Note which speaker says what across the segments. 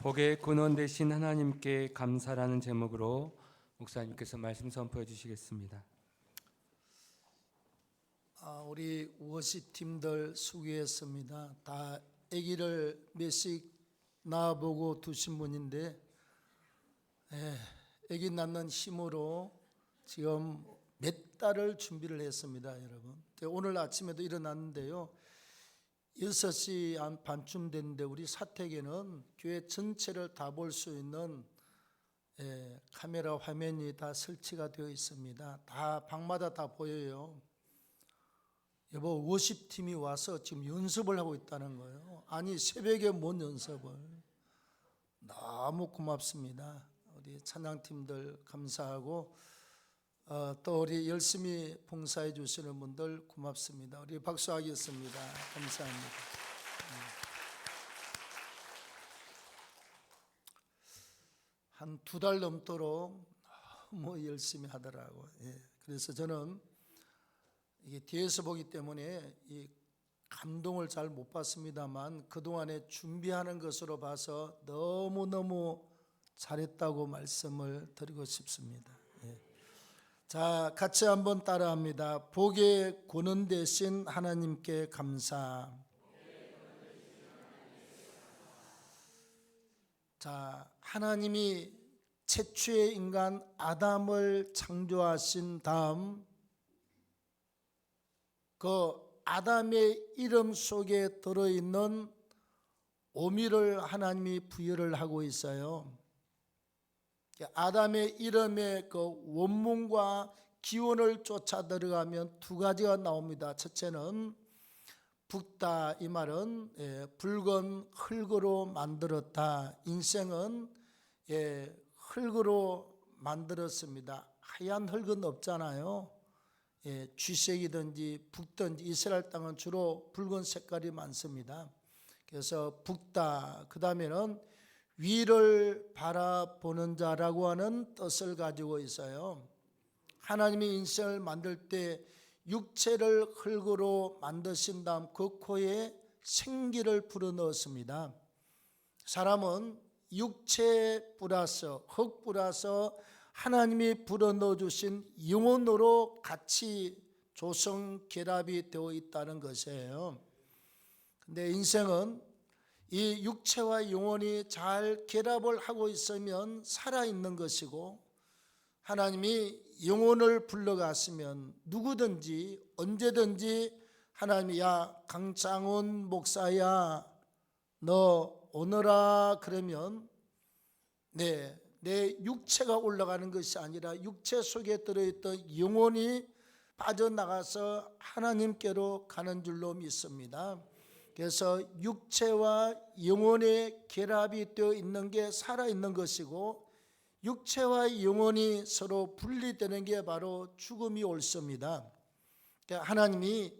Speaker 1: 복의 근원 되신 하나님께 감사라는 제목으로 목사님께서 말씀 선포해 주시겠습니다.
Speaker 2: 우리 워시팀들 수고했습니다. 다 아기를 몇씩 낳아보고 두신 분인데 아기 낳는 힘으로 지금 몇 달을 준비를 했습니다, 여러분. 오늘 아침에도 일어났는데요, 6시 한 반쯤 됐는데 우리 사택에는 교회 전체를 다 볼 수 있는 카메라 화면이 다 설치가 되어 있습니다. 다 방마다 다 보여요. 여보, 워십팀이 와서 지금 연습을 하고 있다는 거예요. 아니, 새벽에 뭔 연습을. 너무 고맙습니다. 우리 찬양팀들 감사하고 또 우리 열심히 봉사해 주시는 분들 고맙습니다. 우리 박수하겠습니다. 감사합니다. 한 2달 넘도록 너무 열심히 하더라고요. 그래서 저는 이게 뒤에서 보기 때문에 이 감동을 잘 못 받습니다만 그동안에 준비하는 것으로 봐서 너무너무 잘했다고 말씀을 드리고 싶습니다. 자, 같이 한번 따라합니다. 복의 근원 되신 하나님께 감사. 자, 하나님이 최초의 인간 아담을 창조하신 다음 그 아담의 이름 속에 들어있는 의미를 하나님이 부여를 하고 있어요. 아담의 이름의 그 원문과 기원을 쫓아 들어가면 2가지가 나옵니다. 첫째는 붓다, 이 말은 붉은 흙으로 만들었다. 인생은 흙으로 만들었습니다. 하얀 흙은 없잖아요. 쥐색이든지 붓든지 이스라엘 땅은 주로 붉은 색깔이 많습니다. 그래서 붓다, 그 다음에는 위를 바라보는 자라고 하는 뜻을 가지고 있어요. 하나님이 인생을 만들 때 육체를 흙으로 만드신 다음 그 코에 생기를 불어넣었습니다. 사람은 육체 플러스 흙 플러스 하나님이 불어넣어 주신 영혼으로 같이 조성 결합이 되어 있다는 것이에요. 근데 인생은 이 육체와 영혼이 잘 결합을 하고 있으면 살아있는 것이고, 하나님이 영혼을 불러갔으면 누구든지 언제든지 하나님이 야 강창훈 목사야 너 오너라 그러면 내 육체가 올라가는 것이 아니라 육체 속에 들어있던 영혼이 빠져나가서 하나님께로 가는 줄로 믿습니다. 그래서 육체와 영혼의 결합이 되어 있는 게 살아있는 것이고, 육체와 영혼이 서로 분리되는 게 바로 죽음이 옳습니다. 그러니까 하나님이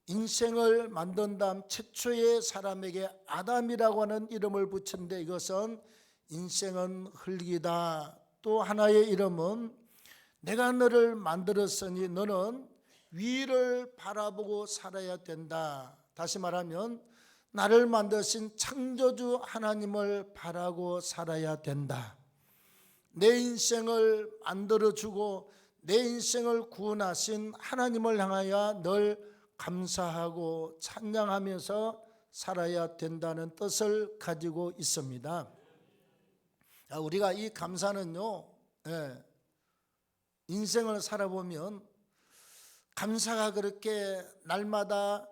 Speaker 2: 인생을 만든 다음 최초의 사람에게 아담이라고 하는 이름을 붙였는데, 이것은 인생은 흙이다. 또 하나의 이름은 내가 너를 만들었으니 너는 위를 바라보고 살아야 된다. 다시 말하면 나를 만드신 창조주 하나님을 바라고 살아야 된다. 내 인생을 만들어주고 내 인생을 구원하신 하나님을 향하여 늘 감사하고 찬양하면서 살아야 된다는 뜻을 가지고 있습니다. 우리가 이 감사는요, 인생을 살아보면 감사가 그렇게 날마다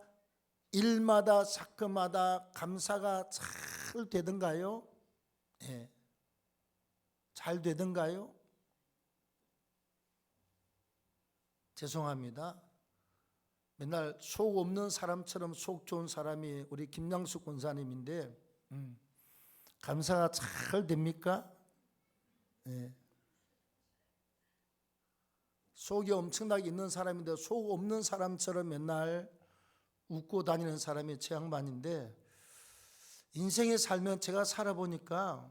Speaker 2: 일마다 사건마다 감사가 잘 되던가요? 잘 되던가요? 죄송합니다. 맨날 속 없는 사람처럼 속 좋은 사람이 우리 김양숙 권사님인데 감사가 잘 됩니까? 속이 엄청나게 있는 사람인데 속 없는 사람처럼 맨날 웃고 다니는 사람이 제 양반인데, 인생에 살면 제가 살아보니까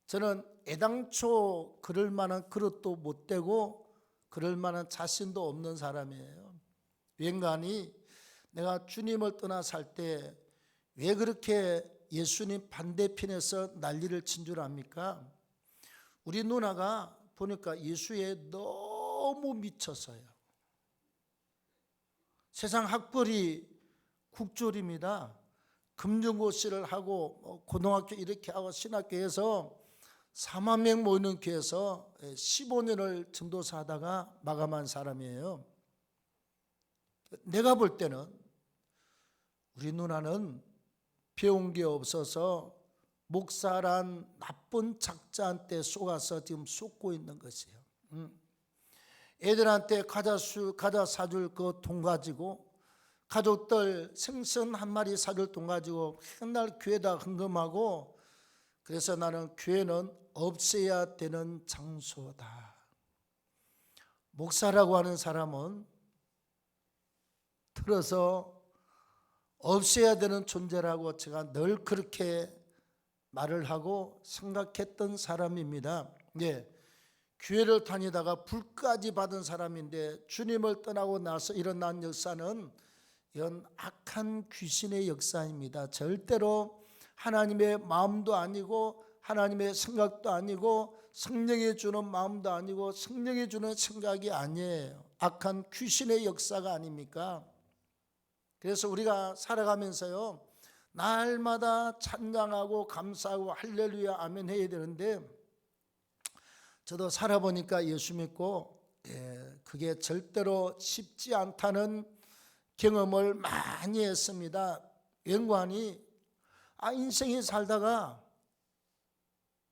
Speaker 2: 저는 애당초 그럴 만한 그릇도 못 되고 그럴 만한 자신도 없는 사람이에요. 왠가니 내가 주님을 떠나 살 때 왜 그렇게 예수님 반대편에서 난리를 친 줄 압니까? 우리 누나가 보니까 예수에 너무 미쳤어요. 세상 학벌이 국졸입니다. 금전고시를 하고 고등학교 이렇게 하고 신학교에서 4만 명 모이는 교회에서 15년을 전도사 하다가 마감한 사람이에요. 내가 볼 때는 우리 누나는 배운 게 없어서 목사란 나쁜 작자한테 속아서 지금 속고 있는 것이에요. 애들한테 과자 사줄 그 돈 가지고, 가족들 생선 한 마리 사줄 돈 가지고 맨날 교회다 헌금하고, 그래서 나는 교회는 없애야 되는 장소다. 목사라고 하는 사람은 들어서 없애야 되는 존재라고 제가 늘 그렇게 말을 하고 생각했던 사람입니다. 예, 교회를 다니다가 불까지 받은 사람인데 주님을 떠나고 나서 일어난 역사는 이건 악한 귀신의 역사입니다. 절대로 하나님의 마음도 아니고 하나님의 생각도 아니고 성령이 주는 마음도 아니고 성령이 주는 생각이 아니에요. 악한 귀신의 역사가 아닙니까? 그래서 우리가 살아가면서요, 날마다 찬양하고 감사하고 할렐루야 아멘 해야 되는데, 저도 살아보니까 예수 믿고 그게 절대로 쉽지 않다는 경험을 많이 했습니다. 연관이 인생이 살다가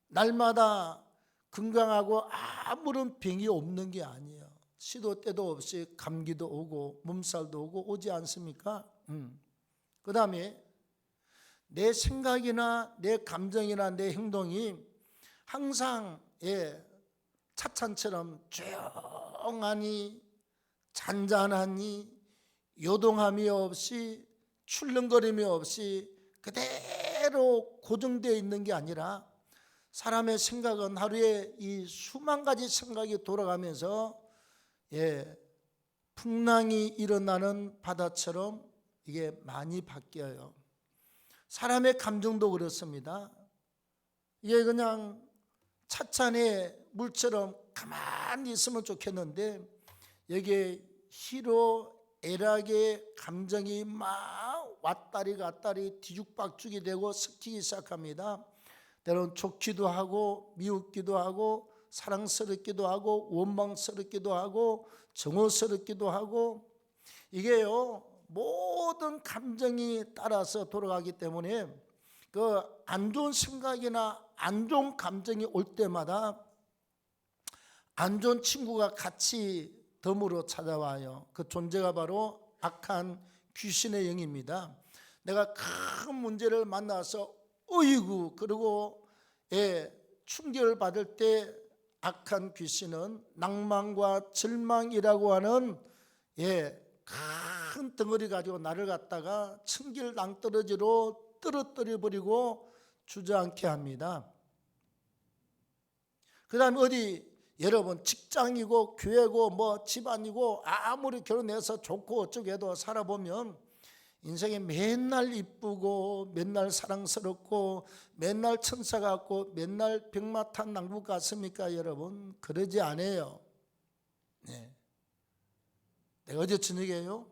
Speaker 2: 날마다 건강하고 아무런 병이 없는 게 아니에요. 시도 때도 없이 감기도 오고 몸살도 오고 오지 않습니까? 그 다음에 내 생각이나 내 감정이나 내 행동이 항상 차찬처럼 조용하니 잔잔하니 요동함이 없이 출렁거림이 없이 그대로 고정되어 있는 게 아니라, 사람의 생각은 하루에 이 수만 가지 생각이 돌아가면서 풍랑이 일어나는 바다처럼 이게 많이 바뀌어요. 사람의 감정도 그렇습니다. 이게 그냥 차찬의 물처럼 가만히 있으면 좋겠는데, 여기에 희로 애락의 감정이 막 왔다리 갔다리 뒤죽박죽이 되고 섞이기 시작합니다. 때로는 좋기도 하고 미웃기도 하고 사랑스럽기도 하고 원망스럽기도 하고 정오스럽기도 하고, 이게요 모든 감정이 따라서 돌아가기 때문에 그 안 좋은 생각이나 안 좋은 감정이 올 때마다 안 좋은 친구가 같이 덤으로 찾아와요. 그 존재가 바로 악한 귀신의 영입니다. 내가 큰 문제를 만나서 어이구 그러고 충격을 받을 때 악한 귀신은 낭만과 절망이라고 하는 큰 덩어리 가지고 나를 갖다가 천길 낭떠러지로 떨어뜨려 버리고 주저앉게 합니다. 그 다음에 어디 여러분 직장이고 교회고 뭐 집안이고 아무리 결혼해서 좋고 어쩌고 해도 살아보면 인생이 맨날 이쁘고 맨날 사랑스럽고 맨날 천사 같고 맨날 백마탄 낭국 같습니까 여러분? 그러지 않아요. 내가 어제 저녁에요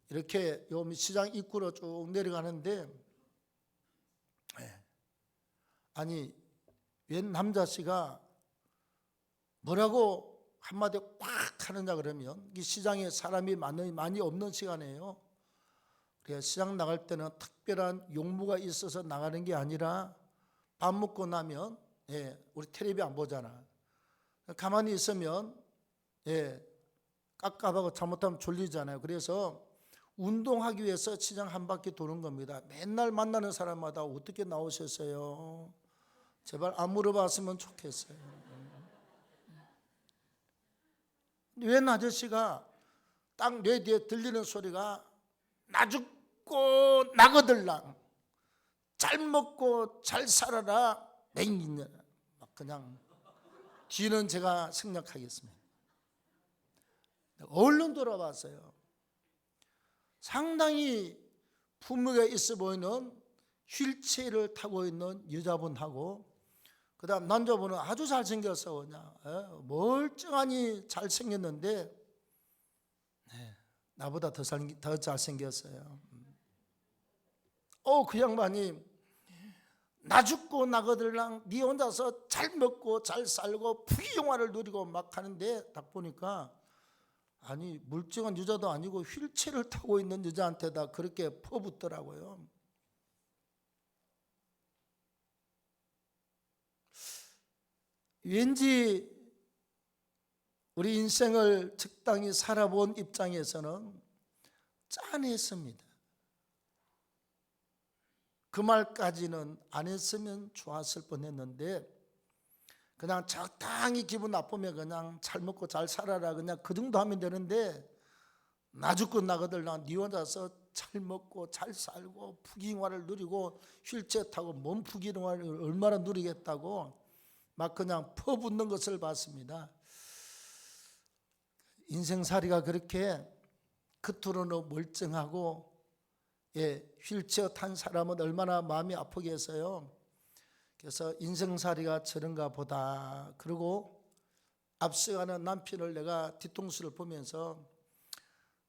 Speaker 2: 이렇게 요 시장 입구로 쭉 내려가는데 아니 웬 남자씨가 뭐라고 한마디 꽉 하느냐 그러면, 이 시장에 사람이 많이 없는 시간이에요. 그래서 시장 나갈 때는 특별한 용무가 있어서 나가는 게 아니라 밥 먹고 나면 우리 텔레비 안 보잖아. 가만히 있으면 깝깝하고 잘못하면 졸리잖아요. 그래서 운동하기 위해서 시장 한 바퀴 도는 겁니다. 맨날 만나는 사람마다 어떻게 나오셨어요? 제발 안 물어봤으면 좋겠어요. 웬 아저씨가 딱 내 뒤에 들리는 소리가 나 죽고 나거들랑 잘 먹고 잘 살아라 맹기냐, 막 그냥 뒤는 제가 생략하겠습니다. 얼른 돌아봤어요. 상당히 품위가 있어 보이는 휠체어를 타고 있는 여자분하고 그다음 남자분은 아주 잘생겼어. 그냥 멀쩡하니 잘생겼는데 나보다 더 잘생겼어요. 그 양반이 나 죽고 나거들랑 네 혼자서 잘 먹고 잘 살고 부귀영화를 누리고 막 하는데 딱 보니까 아니 멀쩡한 여자도 아니고 휠체어를 타고 있는 여자한테다 그렇게 퍼붓더라고요. 왠지 우리 인생을 적당히 살아본 입장에서는 짠했습니다. 그 말까지는 안 했으면 좋았을 뻔했는데 그냥 적당히 기분 나쁘면 그냥 잘 먹고 잘 살아라 그냥 그 정도 하면 되는데 나 죽고 나거들 네 혼자서 잘 먹고 잘 살고 부귀영화를 누리고 휠체어 타고 몸 부귀영화를 얼마나 누리겠다고 막 그냥 퍼붓는 것을 봤습니다. 인생살이가 그렇게 겉으로는 멀쩡하고 휠체어 탄 사람은 얼마나 마음이 아프겠어요. 그래서 인생살이가 저런가 보다. 그리고 앞서가는 남편을 내가 뒤통수를 보면서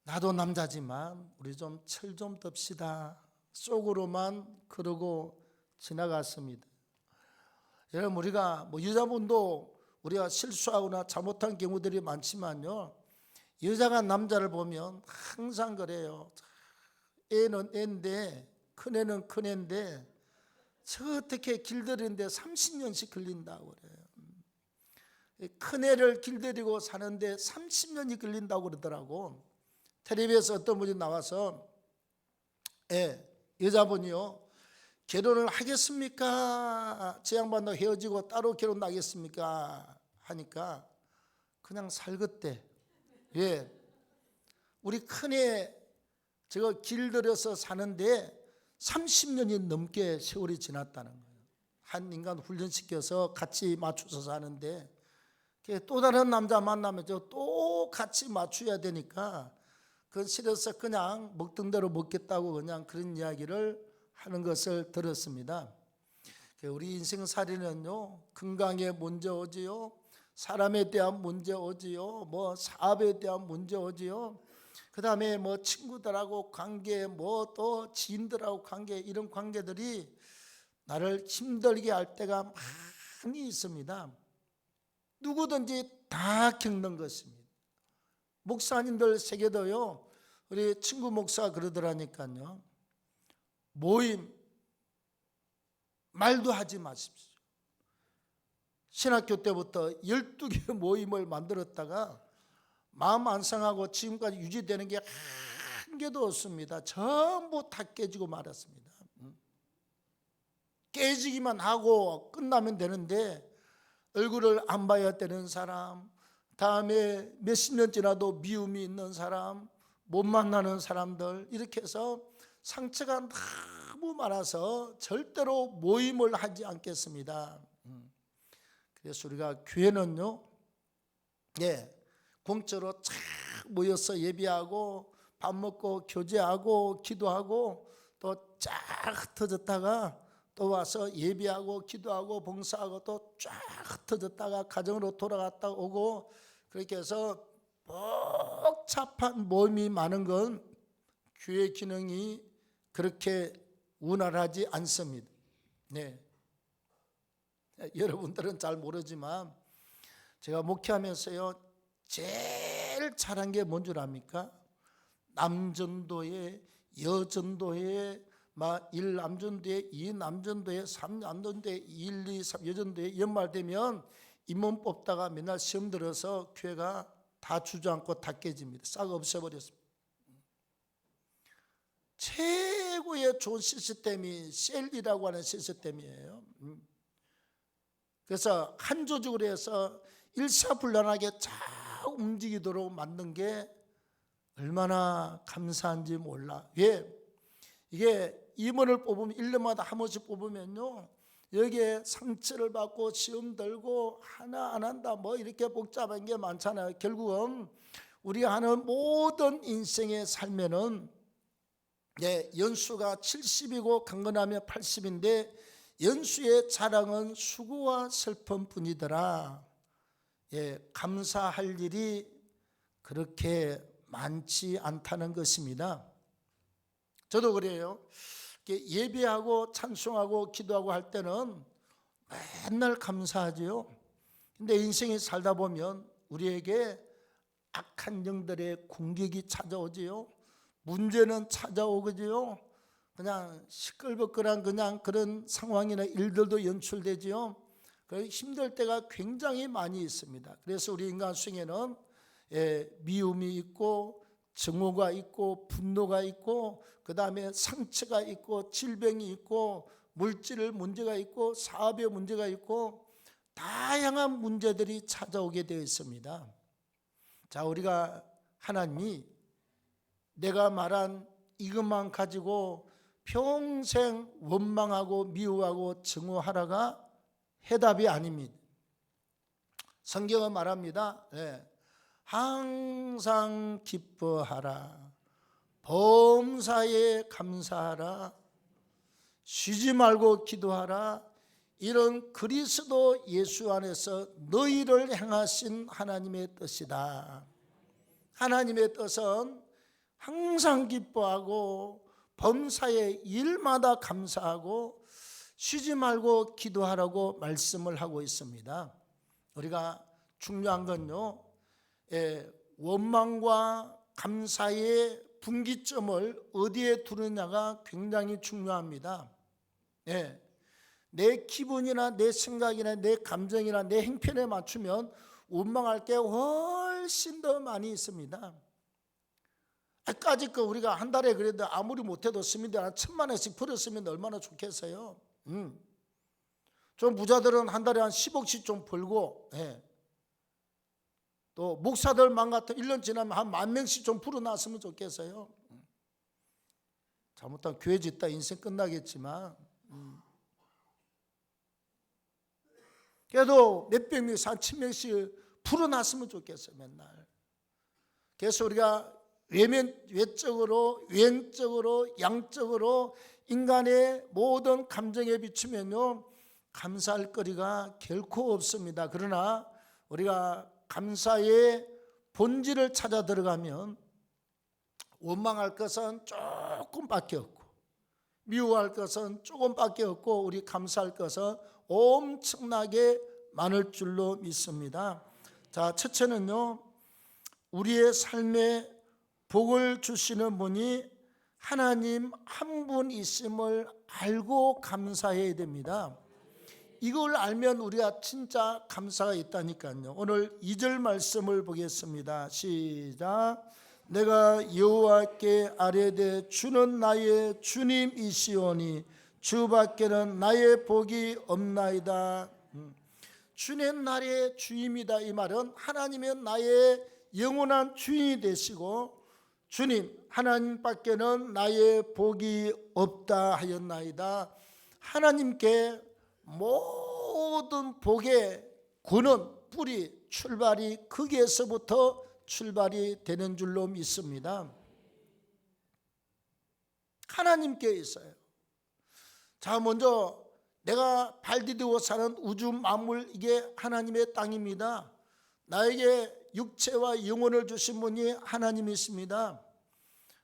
Speaker 2: 나도 남자지만 우리 좀 철 좀 듭시다 속으로만 그러고 지나갔습니다. 여러분 우리가 여자분도 우리가 실수하거나 잘못한 경우들이 많지만요, 여자가 남자를 보면 항상 그래요. 애는 애인데 큰애는 큰애인데 저 어떻게 길들이는데 30년씩 걸린다고 그래요. 큰애를 길들이고 사는데 30년이 걸린다고 그러더라고. 텔레비에서 어떤 분이 나와서 여자분이요, 결혼을 하겠습니까? 저 양반도 헤어지고 따로 결혼하겠습니까? 하니까 그냥 살겠대. 왜? 우리 큰애 저거 길들여서 사는데 30년이 넘게 세월이 지났다는 거예요. 한 인간 훈련시켜서 같이 맞춰서 사는데 또 다른 남자 만나면 또 같이 맞춰야 되니까 그건 싫어서 그냥 먹던 대로 먹겠다고 그냥 그런 이야기를 하는 것을 들었습니다. 우리 인생살이는요, 건강에 문제 오지요, 사람에 대한 문제 오지요, 사업에 대한 문제 오지요, 그 다음에 친구들하고 관계, 또 지인들하고 관계, 이런 관계들이 나를 힘들게 할 때가 많이 있습니다. 누구든지 다 겪는 것입니다. 목사님들 세계도요, 우리 친구 목사 그러더라니까요, 모임 말도 하지 마십시오. 신학교 때부터 12개 모임을 만들었다가 마음 안 상하고 지금까지 유지되는 게 한 개도 없습니다. 전부 다 깨지고 말았습니다. 깨지기만 하고 끝나면 되는데 얼굴을 안 봐야 되는 사람, 다음에 몇십 년 지나도 미움이 있는 사람, 못 만나는 사람들, 이렇게 해서 상처가 너무 많아서 절대로 모임을 하지 않겠습니다. 그래서 우리가 교회는요, 공짜로 쫙 모여서 예배하고 밥 먹고 교제하고 기도하고 또 쫙 흩어졌다가 또 와서 예배하고 기도하고 봉사하고 또 쫙 흩어졌다가 가정으로 돌아갔다 오고, 그렇게 해서 복잡한 모임이 많은 건 교회 기능이 그렇게 원활하지 않습니다. 여러분들은 잘 모르지만 제가 목회하면서요, 제일 잘한 게 뭔 줄 압니까? 남전도회, 여전도회, 1남전도회, 2남전도회, 3남전도회, 1, 2, 3 여전도회 연말되면 임원 뽑다가 맨날 시험 들어서 교회가 다 주저앉고 다 깨집니다. 싹 없애버렸습니다. 최고의 좋은 시스템이 셀이라고 하는 시스템이에요. 그래서 한 조직으로 해서 일사불란하게 잘 움직이도록 만든 게 얼마나 감사한지 몰라. 왜? 이게 임원을 뽑으면 1년마다 한 번씩 뽑으면요, 여기에 상처를 받고 시험 들고 하나 안 한다 이렇게 복잡한 게 많잖아요. 결국은 우리가 하는 모든 인생의 삶에는 연수가 70이고 강건하며 80인데 연수의 자랑은 수고와 슬픔뿐이더라. 감사할 일이 그렇게 많지 않다는 것입니다. 저도 그래요. 예배하고 찬송하고 기도하고 할 때는 맨날 감사하지요. 근데 인생이 살다 보면 우리에게 악한 영들의 공격이 찾아오지요. 문제는 찾아오거지요. 그냥 시끌벅글한 그냥 그런 상황이나 일들도 연출되지요. 힘들 때가 굉장히 많이 있습니다. 그래서 우리 인간 중에는 미움이 있고 증오가 있고 분노가 있고 그 다음에 상처가 있고 질병이 있고 물질 문제가 있고 사업의 문제가 있고 다양한 문제들이 찾아오게 되어 있습니다. 자, 우리가 하나님이 내가 말한 이것만 가지고 평생 원망하고 미워하고 증오하라가 해답이 아닙니다. 성경은 말합니다. 항상 기뻐하라. 범사에 감사하라. 쉬지 말고 기도하라. 이런 그리스도 예수 안에서 너희를 행하신 하나님의 뜻이다. 하나님의 뜻은 항상 기뻐하고 범사에 일마다 감사하고 쉬지 말고 기도하라고 말씀을 하고 있습니다. 우리가 중요한 건요, 원망과 감사의 분기점을 어디에 두느냐가 굉장히 중요합니다. 내 기분이나 내 생각이나 내 감정이나 내 행편에 맞추면 원망할 게 훨씬 더 많이 있습니다. 아까지 거 우리가 한 달에 그래도 아무리 못해도 쓰면 한 1,000만 원씩 벌었으면 얼마나 좋겠어요. 좀 부자들은 한 달에 한 10억씩 좀 벌고, 또 목사들만 같은 1년 지나면 한 10,000명씩 좀 불어났으면 좋겠어요. 잘못하면 교회 짓다 인생 끝나겠지만, 그래도 몇백 명씩 한 1,000명씩 불어났으면 좋겠어요. 맨날. 그래서 우리가 외적으로 외적으로 양적으로 인간의 모든 감정에 비추면요, 감사할 거리가 결코 없습니다. 그러나 우리가 감사의 본질을 찾아 들어가면 원망할 것은 조금밖에 없고 미워할 것은 조금밖에 없고 우리 감사할 것은 엄청나게 많을 줄로 믿습니다. 자, 첫째는요, 우리의 삶에 복을 주시는 분이 하나님 한 분 있음을 알고 감사해야 됩니다. 이걸 알면 우리가 진짜 감사가 있다니까요. 오늘 2절 말씀을 보겠습니다. 시작. 내가 여호와께 아뢰되 주는 나의 주님이시오니 주밖에는 나의 복이 없나이다. 주는 나의 주임이다. 이 말은 하나님은 나의 영원한 주인이 되시고 주님 하나님밖에는 나의 복이 없다 하였나이다. 하나님께 모든 복의 근원, 뿌리, 출발이 거기에서부터 출발이 되는 줄로 믿습니다. 하나님께 있어요. 자, 먼저 내가 발 디디고 사는 우주 만물, 이게 하나님의 땅입니다. 나에게 육체와 영혼을 주신 분이 하나님이십니다.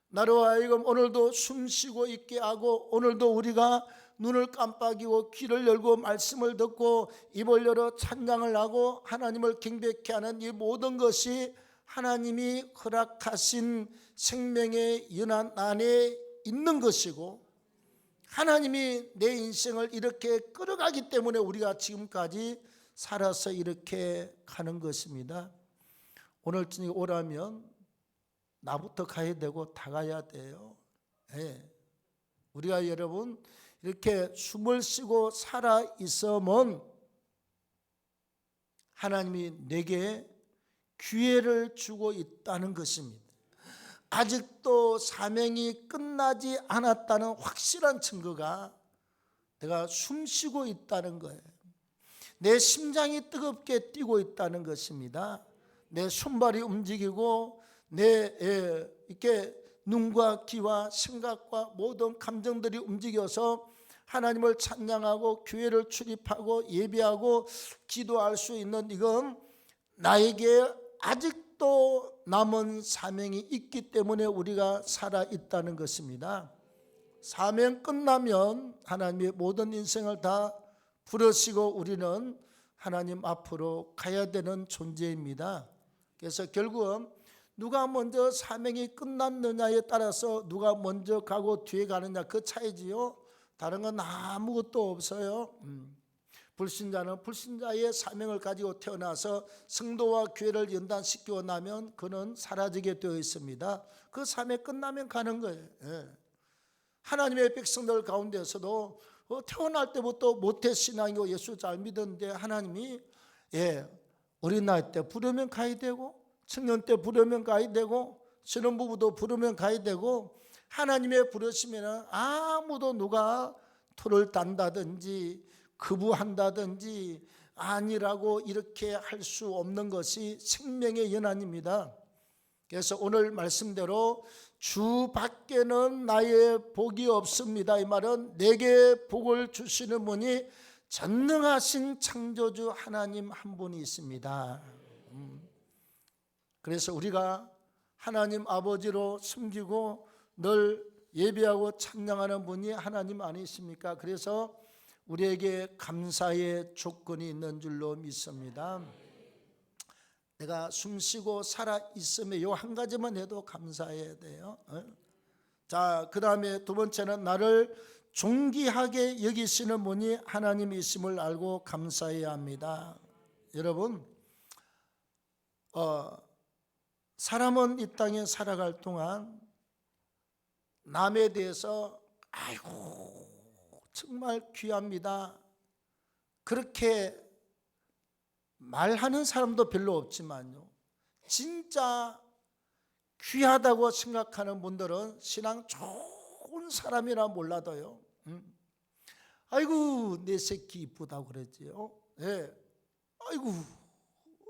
Speaker 2: 나로 하여금 오늘도 숨 쉬고 있게 하고 오늘도 우리가 눈을 깜빡이고 귀를 열고 말씀을 듣고 입을 열어 찬양을 하고 하나님을 경배케 하는 이 모든 것이 하나님이 허락하신 생명의 연한 안에 있는 것이고 하나님이 내 인생을 이렇게 끌어가기 때문에 우리가 지금까지 살아서 이렇게 가는 것입니다. 오늘 저녁에 오라면 나부터 가야 되고 다 가야 돼요. 우리가 여러분 이렇게 숨을 쉬고 살아 있으면 하나님이 내게 기회를 주고 있다는 것입니다. 아직도 사명이 끝나지 않았다는 확실한 증거가 내가 숨 쉬고 있다는 거예요. 내 심장이 뜨겁게 뛰고 있다는 것입니다. 내 손발이 움직이고 이렇게 눈과 귀와 생각과 모든 감정들이 움직여서 하나님을 찬양하고 교회를 출입하고 예배하고 기도할 수 있는, 이건 나에게 아직도 남은 사명이 있기 때문에 우리가 살아 있다는 것입니다. 사명 끝나면 하나님의 모든 인생을 다 부르시고 우리는 하나님 앞으로 가야 되는 존재입니다. 그래서 결국은 누가 먼저 사명이 끝났느냐에 따라서 누가 먼저 가고 뒤에 가느냐, 그 차이지요. 다른 건 아무것도 없어요. 불신자는 불신자의 사명을 가지고 태어나서 성도와 교회를 연단시키고 나면 그는 사라지게 되어 있습니다. 그 사명 끝나면 가는 거예요. 하나님의 백성들 가운데서도 태어날 때부터 모태신앙이고 예수 잘 믿었는데 하나님이 어린 나이 때 부르면 가야 되고, 청년 때 부르면 가야 되고, 신혼부부도 부르면 가야 되고, 하나님의 부르시면 아무도 누가 토를 단다든지 거부한다든지 아니라고 이렇게 할 수 없는 것이 생명의 연한입니다. 그래서 오늘 말씀대로 주 밖에는 나의 복이 없습니다. 이 말은 내게 복을 주시는 분이 전능하신 창조주 하나님 한 분이 있습니다. 그래서 우리가 하나님 아버지로 섬기고 늘 예배하고 찬양하는 분이 하나님 아니십니까? 그래서 우리에게 감사의 조건이 있는 줄로 믿습니다. 내가 숨쉬고 살아 있음에 요 한 가지만 해도 감사해야 돼요. 자, 그 다음에 두 번째는 나를 존귀하게 여기시는 분이 하나님이심을 알고 감사해야 합니다. 여러분, 사람은 이 땅에 살아갈 동안 남에 대해서 아이고 정말 귀합니다, 그렇게 말하는 사람도 별로 없지만요, 진짜 귀하다고 생각하는 분들은 신앙 좋은 사람이라 몰라도요, 아이고 내 새끼 이쁘다고 그러지요. 아이고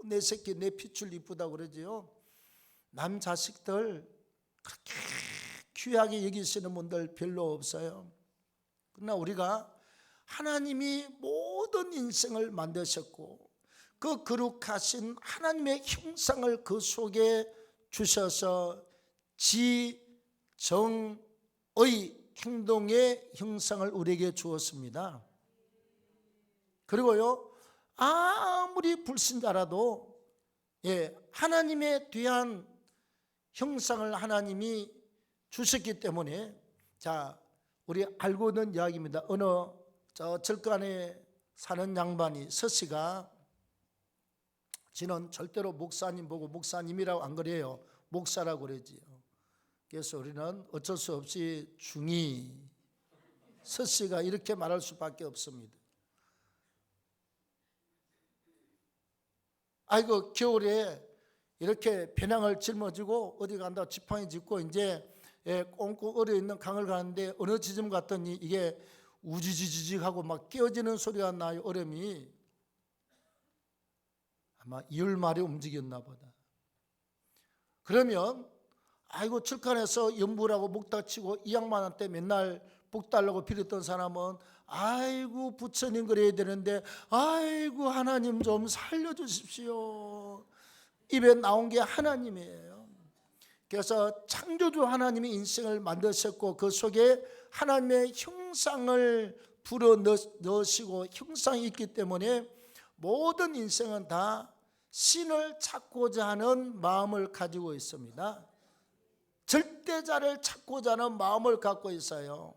Speaker 2: 내 새끼 내 핏줄 이쁘다고 그러지요. 남 자식들 그렇게 귀하게 여기시는 분들 별로 없어요. 그러나 우리가 하나님이 모든 인생을 만드셨고 그 거룩하신 하나님의 형상을 그 속에 주셔서 지정의 행동의 형상을 우리에게 주었습니다. 그리고요, 아무리 불신자라도 하나님에 대한 형상을 하나님이 주셨기 때문에, 자, 우리 알고 있는 이야기입니다. 어느 저 절간에 사는 양반이, 서씨가, 지는 절대로 목사님 보고 목사님이라고 안 그래요. 목사라고 그러지요. 그래서 우리는 어쩔 수 없이 중이 서씨가 이렇게 말할 수밖에 없습니다. 아이고 겨울에 이렇게 배낭을 짊어지고 어디 간다 지팡이 짚고 이제 꽁꽁 얼어 있는 강을 가는데 어느 지점 갔더니 이게 우지지지직하고 막 깨어지는 소리가 나요. 얼음이 아마 이열말에 움직였나 보다. 그러면 아이고 철간에서 연불하고 목 다치고 이 양반한테 맨날 복 달라고 빌었던 사람은 아이고 부처님 그래야 되는데 아이고 하나님 좀 살려주십시오. 입에 나온 게 하나님이에요. 그래서 창조주 하나님이 인생을 만드셨고 그 속에 하나님의 형상을 불어넣으시고 형상이 있기 때문에 모든 인생은 다 신을 찾고자 하는 마음을 가지고 있습니다. 절대자를 찾고자 하는 마음을 갖고 있어요.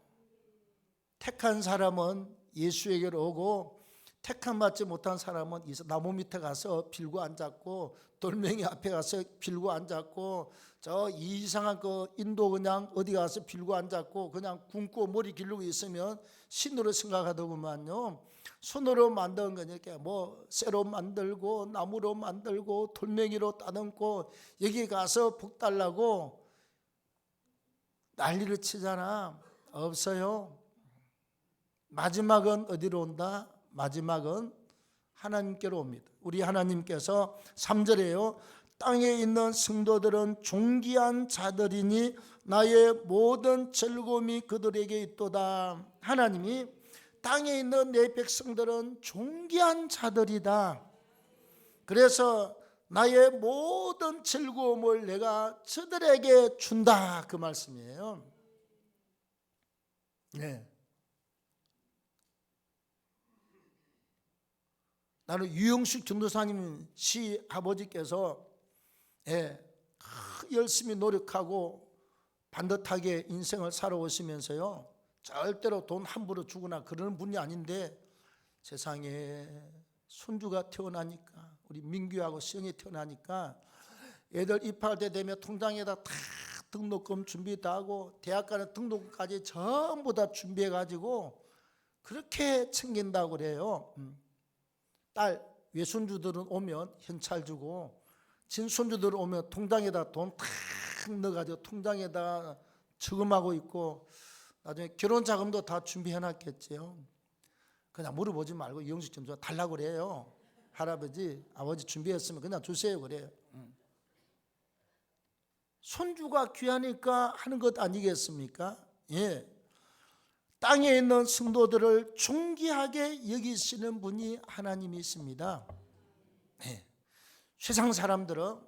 Speaker 2: 택한 사람은 예수에게로 오고 택함받지 못한 사람은 나무 밑에 가서 빌고 앉았고 돌멩이 앞에 가서 빌고 앉았고 저 이상한 그 인도 그냥 어디 가서 빌고 앉았고 그냥 굶고 머리 기르고 있으면 신으로 생각하더구만요. 손으로 만든 거니까 뭐 쇠로 만들고 나무로 만들고 돌멩이로 따듬고 여기 가서 복 달라고 난리를 치잖아. 없어요. 마지막은 어디로 온다? 마지막은 하나님께로 옵니다. 우리 하나님께서 3절에요. 땅에 있는 성도들은 존귀한 자들이니 나의 모든 즐거움이 그들에게 있도다. 하나님이 땅에 있는 내 백성들은 존귀한 자들이다. 그래서 나의 모든 즐거움을 내가 저들에게 준다, 그 말씀이에요. 네. 나는 유영식 전도사님 시 아버지께서 열심히 노력하고 반듯하게 인생을 살아오시면서요, 절대로 돈 함부로 주거나 그러는 분이 아닌데 세상에 손주가 태어나니까, 우리 민규하고 시영이 태어나니까 애들 입학할 때 되면 통장에다 다 등록금 준비 다 하고 대학 가는 등록금까지 전부 다 준비해 가지고 그렇게 챙긴다고 그래요. 딸 외손주들은 오면 현찰 주고 친손주들은 오면 통장에다 돈 탁 넣어가지고 통장에다 저금하고 있고 나중에 결혼 자금도 다 준비해 놨겠지요. 그냥 물어보지 말고 이영식 좀 달라고 그래요. 할아버지 아버지 준비했으면 그냥 주세요 그래요. 손주가 귀하니까 하는 것 아니겠습니까? 예. 땅에 있는 성도들을 존귀하게 여기시는 분이 하나님이십니다. 네. 세상 사람들은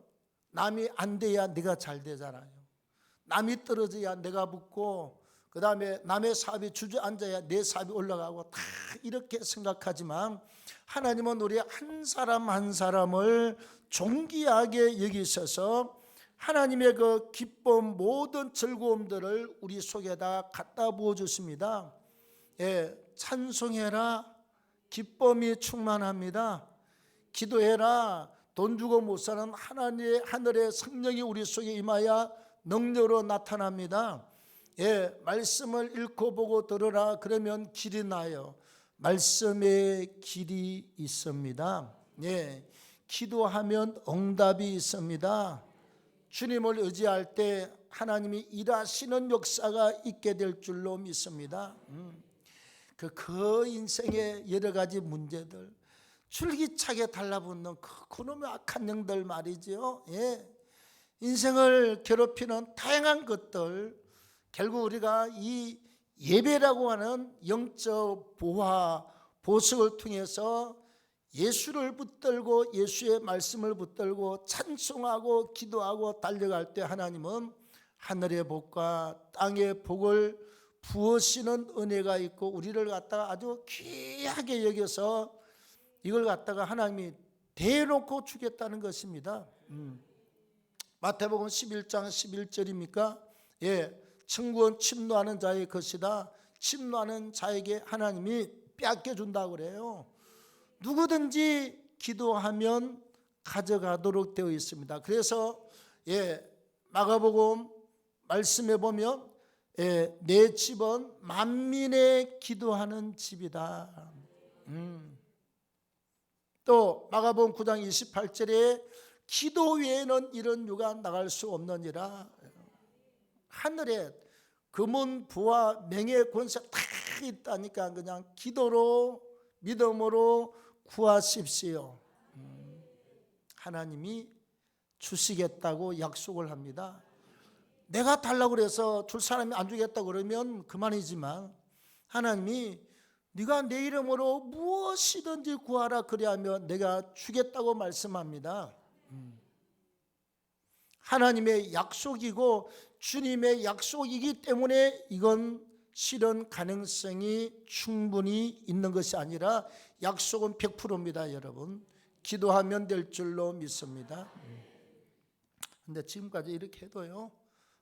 Speaker 2: 남이 안 돼야 내가 잘 되잖아요. 남이 떨어져야 내가 붙고, 그 다음에 남의 사업이 주저앉아야 내 사업이 올라가고, 다 이렇게 생각하지만 하나님은 우리 한 사람 한 사람을 존귀하게 여기셔서 하나님의 그 기쁨, 모든 즐거움들을 우리 속에다 갖다 부어 주십니다. 예, 찬송해라, 기쁨이 충만합니다. 기도해라, 돈 주고 못 사는 하늘의 성령이 우리 속에 임하여 능력으로 나타납니다. 예, 말씀을 읽고 보고 들으라, 그러면 길이 나요. 말씀에 길이 있습니다. 예, 기도하면 응답이 있습니다. 주님을 의지할 때 하나님이 일하시는 역사가 있게 될 줄로 믿습니다. 그 인생의 여러 가지 문제들, 줄기차게 달라붙는 그놈의 악한 영들 말이죠. 예. 인생을 괴롭히는 다양한 것들, 결국 우리가 이 예배라고 하는 영적 보화, 보석을 통해서 예수를 붙들고 예수의 말씀을 붙들고 찬송하고 기도하고 달려갈 때 하나님은 하늘의 복과 땅의 복을 부으시는 은혜가 있고 우리를 갖다가 아주 귀하게 여겨서 이걸 갖다가 하나님이 대놓고 주겠다는 것입니다. 마태복음 11장 11절입니까? 예, 천국은 침노하는 자의 것이다. 침노하는 자에게 하나님이 뺏겨준다고 그래요. 누구든지 기도하면 가져가도록 되어 있습니다. 그래서 마가복음 말씀해 보면 내 집은 만민의 기도하는 집이다. 또 마가복음 9장 28절에 기도 외에는 이런 유가 나갈 수 없느니라. 하늘에 금은 부와 명예 권세 다 있다니까 그냥 기도로 믿음으로 구하십시오. 하나님이 주시겠다고 약속을 합니다. 내가 달라고 그래서 줄 사람이 안 주겠다고 그러면 그만이지만 하나님이 네가 내 이름으로 무엇이든지 구하라 그리하면 내가 주겠다고 말씀합니다. 하나님의 약속이고 주님의 약속이기 때문에 이건 실현 가능성이 충분히 있는 것이 아니라 약속은 100%입니다. 여러분 기도하면 될 줄로 믿습니다. 근데 지금까지 이렇게 해도요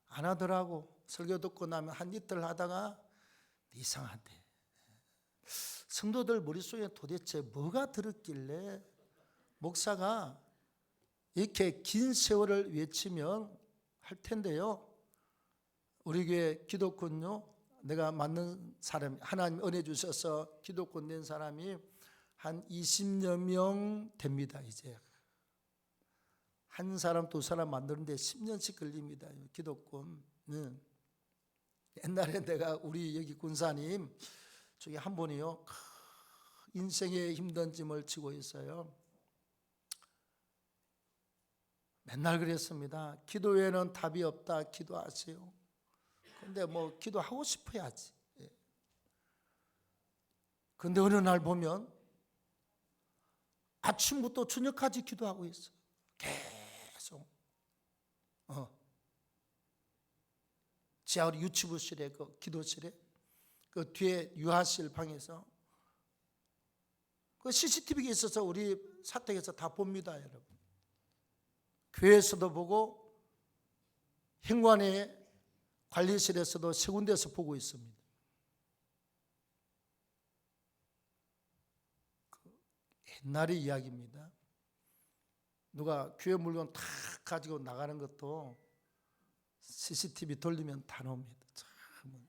Speaker 2: 안 하더라고. 설교 듣고 나면 한 이틀 하다가 이상한데 성도들 머릿속에 도대체 뭐가 들었길래 목사가 이렇게 긴 세월을 외치면 할 텐데요. 우리 교회 기독군요, 내가 맞는 사람, 하나님 은혜 주셔서 기독군 된 사람이 한 20여 명 됩니다. 이제 한 사람 두 사람 만드는데 10년씩 걸립니다. 기독군. 옛날에 내가 우리 여기 군사님 저기 한 분이요 인생의 힘든 짐을 지고 있어요. 맨날 그랬습니다. 기도 외에는 답이 없다. 기도하세요. 근데 뭐 기도하고 싶어야지. 근데 어느 날 보면 아침부터 저녁까지 기도하고 있어요. 계속. 지하 유치부실에 그 기도실에 그 뒤에 유아실 방에서 그 CCTV가 있어서 우리 사택에서 다 봅니다, 여러분. 교회에서도 보고 행관의 관리실에서도 세 군데에서 보고 있습니다. 옛날의 이야기입니다. 누가 교회 물건 다 가지고 나가는 것도 CCTV 돌리면 다 나옵니다. 참.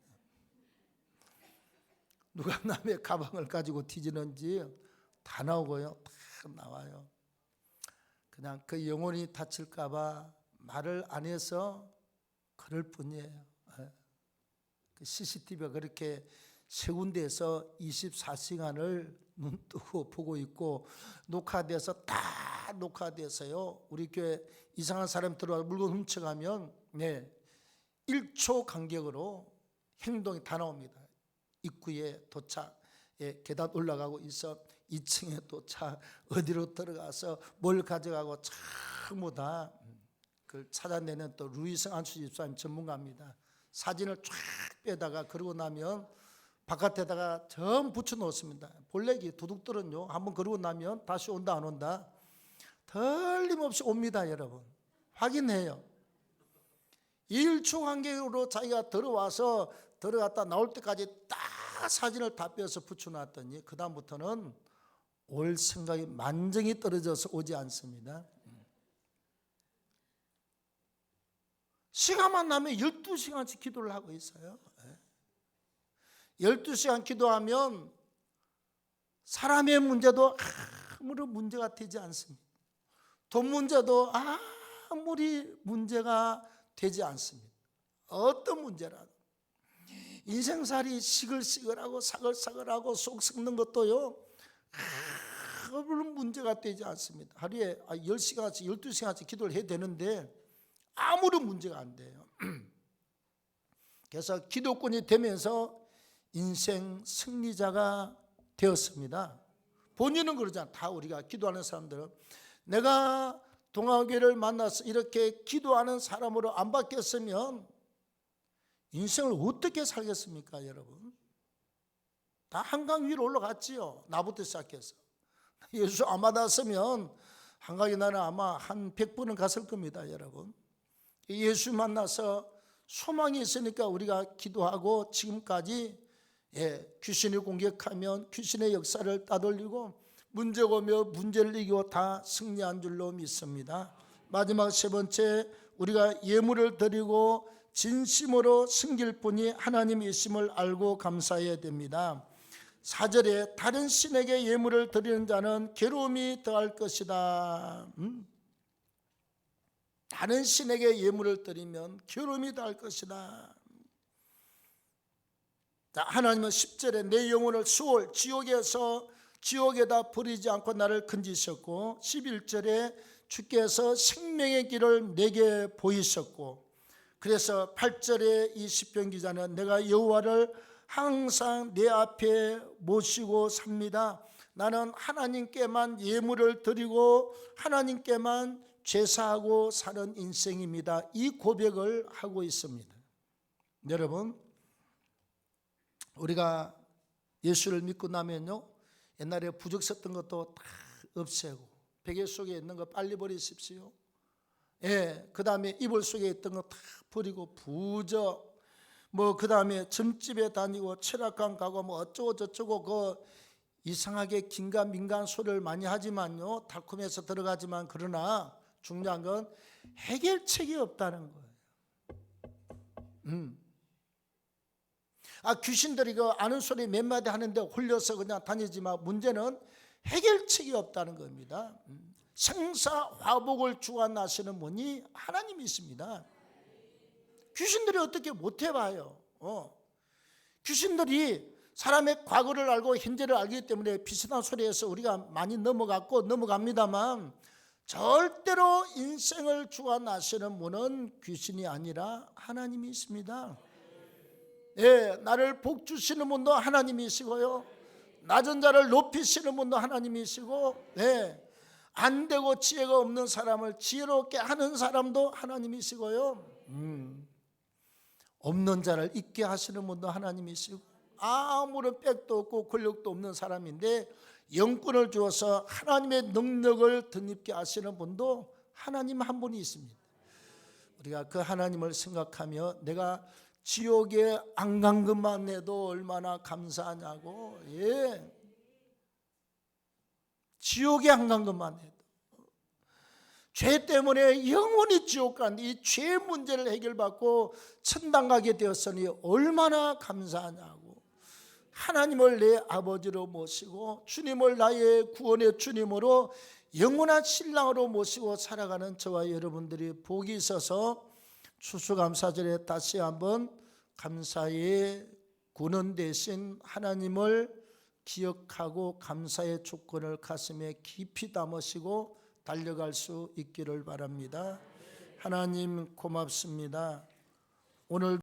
Speaker 2: 누가 남의 가방을 가지고 뒤지는지 다 나오고요. 다 나와요. 그냥 그 영혼이 다칠까 봐 말을 안 해서 그럴 뿐이에요. 그 CCTV가 그렇게 세 군데에서 24시간을 눈 뜨고 보고 있고 녹화돼서 다 녹화돼서요. 우리 교회 이상한 사람 들어와서 물건 훔쳐가면 1초 간격으로 행동이 다 나옵니다. 입구에 도착, 계단 올라가고 있어 2층에 도착, 어디로 들어가서 뭘 가져가고 전부 다 그걸 찾아내는 또 루이스 안수 집사님 전문가입니다. 사진을 쫙 빼다가 그러고 나면 바깥에다가 전 붙여 놓습니다. 볼레기 도둑들은요 한번 그러고 나면 다시 온다 안 온다 틀림없이 옵니다. 여러분 확인해요. 1초 간격으로 자기가 들어와서 들어갔다 나올 때까지 딱 사진을 다 빼서 붙여놨더니 그 다음부터는 올 생각이 만정이 떨어져서 오지 않습니다. 시간만 나면 12시간씩 기도를 하고 있어요. 12시간 기도하면 사람의 문제도 아무런 문제가 되지 않습니다. 돈 문제도 아무리 문제가 되지 않습니다. 어떤 문제라도. 인생살이 시글시글하고 사글사글하고 속 썩는 것도요 아무런 문제가 되지 않습니다. 하루에 10시간씩 12시간씩 기도를 해야 되는데 아무런 문제가 안 돼요. 그래서 기도꾼이 되면서 인생 승리자가 되었습니다. 본인은 그러잖아. 다 우리가 기도하는 사람들은 내가 동아교회를 만나서 이렇게 기도하는 사람으로 안 바뀌었으면 인생을 어떻게 살겠습니까, 여러분? 다 한강 위로 올라갔지요. 나부터 시작해서. 예수 안 받았으면 한강에 나는 아마 한 100번은 갔을 겁니다, 여러분. 예수 만나서 소망이 있으니까 우리가 기도하고 지금까지 귀신이 공격하면 귀신의 역사를 따돌리고 문제가 오며 문제를 이기고 다 승리한 줄로 믿습니다. 마지막 세 번째, 우리가 예물을 드리고 진심으로 섬길 분이 하나님이심을 알고 감사해야 됩니다. 4절에 다른 신에게 예물을 드리는 자는 괴로움이 더할 것이다. 다른 신에게 예물을 드리면 괴로움이 더할 것이다. 하나님은 10절에 내 영혼을 수월 지옥에다 버리지 않고 나를 건지셨고 11절에 주께서 생명의 길을 내게 보이셨고 그래서 8절에 이 시편 기자는 내가 여호와를 항상 내 앞에 모시고 삽니다. 나는 하나님께만 예물을 드리고 하나님께만 제사하고 사는 인생입니다. 이 고백을 하고 있습니다. 여러분 우리가 예수를 믿고 나면요 옛날에 부적 썼던 것도 다 없애고 베개 속에 있는 거 빨리 버리십시오. 그 다음에 이불 속에 있던 거 다 버리고 부적 그 다음에 점집에 다니고 철학관 가고 어쩌고 저쩌고 그 이상하게 긴가민가한 소리를 많이 하지만요 달콤해서 들어가지만 그러나 중요한 건 해결책이 없다는 거예요. 귀신들이 그 아는 소리 몇 마디 하는데 홀려서 그냥 다니지만 문제는 해결책이 없다는 겁니다. 생사화복을 주관하시는 분이 하나님이십니다. 귀신들이 어떻게 못해봐요. 귀신들이 사람의 과거를 알고 현재를 알기 때문에 비슷한 소리에서 우리가 많이 넘어갑니다만 절대로 인생을 주관하시는 분은 귀신이 아니라 하나님이십니다. 예, 나를 복 주시는 분도 하나님이시고요, 낮은 자를 높이시는 분도 하나님이시고, 예, 안 되고 지혜가 없는 사람을 지혜롭게 하는 사람도 하나님이시고요, 없는 자를 있게 하시는 분도 하나님이시고, 아무런 빽도 없고 권력도 없는 사람인데 영권을 주어서 하나님의 능력을 덧입게 하시는 분도 하나님 한 분이 있습니다. 우리가 그 하나님을 생각하며 내가 지옥에 안 간 것만 해도 얼마나 감사하냐고. 예, 지옥에 안 간 것만 해도, 죄 때문에 영원히 지옥 간 이 죄 문제를 해결받고 천당 가게 되었으니 얼마나 감사하냐고. 하나님을 내 아버지로 모시고 주님을 나의 구원의 주님으로 영원한 신랑으로 모시고 살아가는 저와 여러분들이 복이 있어서 추수감사절에 다시 한번 감사의 군원 되신 하나님을 기억하고 감사의 조건을 가슴에 깊이 담으시고 달려갈 수 있기를 바랍니다. 하나님 고맙습니다. 오늘